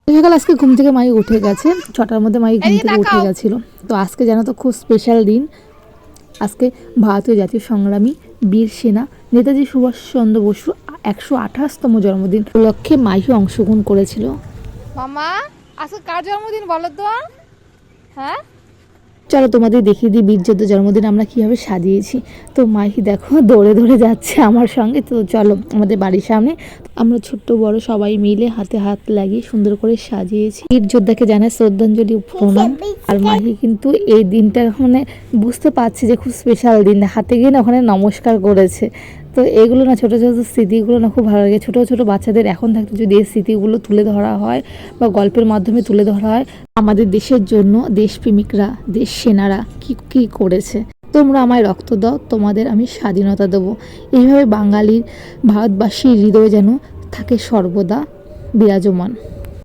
সকাল আজকে ঘুম থেকে মাই উঠে গেছে, 6টার মধ্যে মাই ঘুম থেকে উঠে গেছিল। তো আজকে জানো তো খুব স্পেশাল দিন। আজকে ভারতীয় জাতীয় সংগ্রামী বীর সেনা নেতাজি সুভাষচন্দ্র বসু 128তম জন্মদিন উপলক্ষে মাইকে অংশগ্রহণ করেছিল। মামা আজকে কার জন্মদিন বলো তো? হ্যাঁ চলো তোমাদের দেখিয়ে দিই বীর যোদ্ধা জন্মদিন আমরা কীভাবে সাজিয়েছি। তো মাইকি দেখো দৌড়ে দৌড়ে যাচ্ছে আমার সঙ্গে। তো চলো আমাদের বাড়ির সামনে আমরা ছোট্ট বড় সবাই মিলে হাতে হাত লাগিয়ে সুন্দর করে সাজিয়েছি। বীর যোদ্ধাকে জানায় শ্রদ্ধাঞ্জলি প্রণাম। আর মাইকি কিন্তু এই দিনটা মানে বুঝতে পারছি যে খুব স্পেশাল দিন, হাতে গিয়ে না ওখানে নমস্কার করেছে। তো এগুলো না ছোটো ছোটো স্মৃতিগুলো না খুব ভালো লাগে। ছোটো ছোটো বাচ্চাদের এখন থাকতে যদি এই স্মৃতিগুলো তুলে ধরা হয় বা গল্পের মাধ্যমে তুলে ধরা হয় আমাদের দেশের জন্য দেশপ্রেমিকরা দেশ সেনারা কি কি করেছে। তোমরা আমায় রক্ত দাও, তোমাদের আমি স্বাধীনতা দেবো। এইভাবে বাঙালির ভারতবাসীর হৃদয় যেন থাকে সর্বদা বিরাজমান।